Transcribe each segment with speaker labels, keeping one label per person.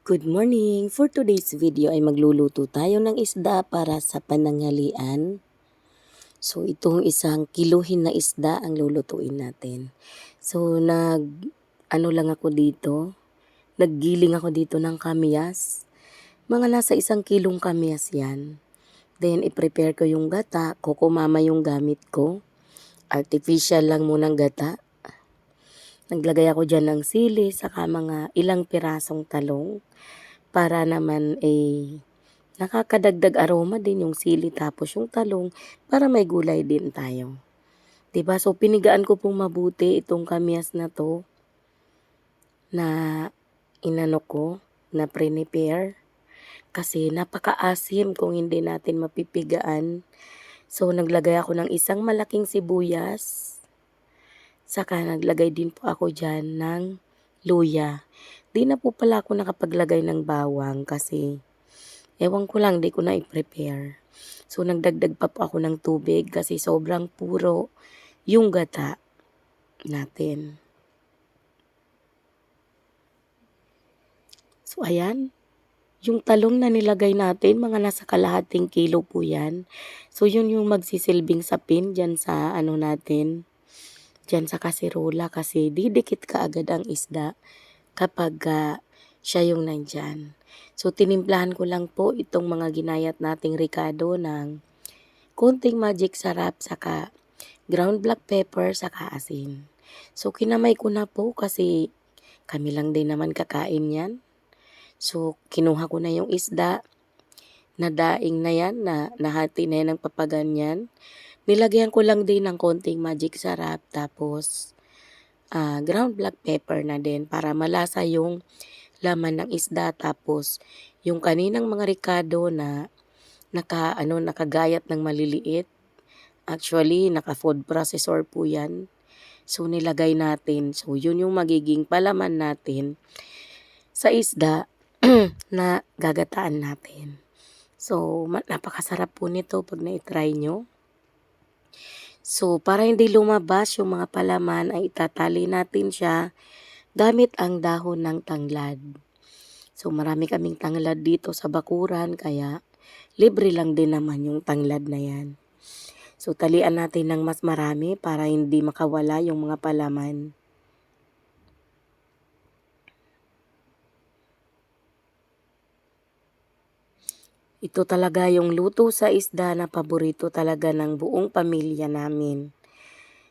Speaker 1: Good morning! For today's video ay magluluto tayo ng isda para sa pananghalian. So itong isang kiluhin na isda ang lulutuin natin. So lang ako dito, naggiling ako dito ng kamyas. Mga nasa 1 kilong kamyas yan. Then i-prepare ko yung gata, kokomama yung gamit ko. Artificial lang munang gata. Naglagay ako dyan ng sili, saka mga ilang pirasong talong. Para naman nakakadagdag aroma din yung sili tapos yung talong para may gulay din tayo. 'Di ba? So pinigaan ko pong mabuti itong kamyas na 'to na na prepare kasi napakaasim kung hindi natin mapipigaan. So naglagay ako ng isang malaking sibuyas, saka naglagay din po ako diyan ng luya. Di na po pala ako nakapaglagay ng bawang kasi ewan ko lang, di ko na i-prepare. So nagdagdag pa po ako ng tubig kasi sobrang puro yung gata natin. So ayan, yung talong na nilagay natin, mga nasa kalahating kilo po yan. So yun yung magsisilbing sapin dyan sa natin, dyan sa kasirola kasi didikit ka agad ang isda kapag siya yung nandyan. So tinimplahan ko lang po itong mga ginayat nating ricado ng konting magic sarap, saka ground black pepper, saka asin. So kinamay ko na po kasi kami lang din naman kakain yan. So kinuha ko na yung isda na daing na yan, na nahati na yan ng papaganyan. Nilagyan ko lang din ng konting magic sarap tapos ground black pepper na din para malasa yung laman ng isda. Tapos yung kaninang mga ricado na nakagayat ng maliliit, actually naka food processor po yan. So nilagay natin, so yun yung magiging palaman natin sa isda na gagataan natin. So napakasarap po nito pag na-try nyo. So para hindi lumabas yung mga palaman ay itatali natin siya gamit ang dahon ng tanglad. So marami kaming tanglad dito sa bakuran kaya libre lang din naman yung tanglad na yan. So talian natin ng mas marami para hindi makawala yung mga palaman. Ito talaga yung luto sa isda na paborito talaga ng buong pamilya namin.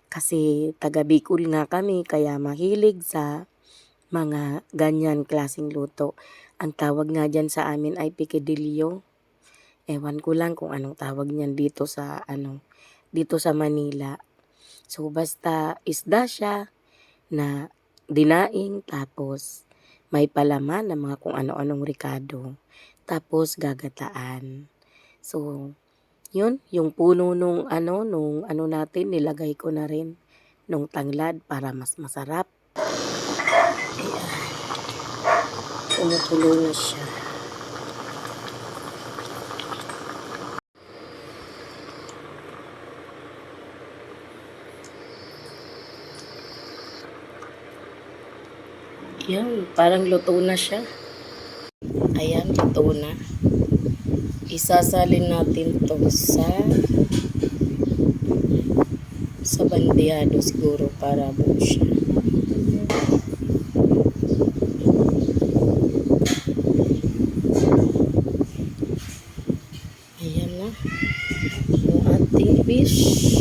Speaker 1: Kasi taga Bicol nga kami kaya mahilig sa mga ganyan klaseng luto. Ang tawag nga dyan sa amin ay piquedillo. Ewan ko lang kung anong tawag niyan dito sa dito sa Manila. So basta isda siya na dinaing tapos may palaman na mga kung ano-anong ricado. Tapos gagataan. So yun, yung puno nung natin nilagay ko na rin nung tanglad para mas masarap. Ayan. Kumukulo na siya. Yan, parang luto na siya. Ayan, luto na. Isasalin natin to sa bandehado siguro para buo siya. Ayan na yung ating fish.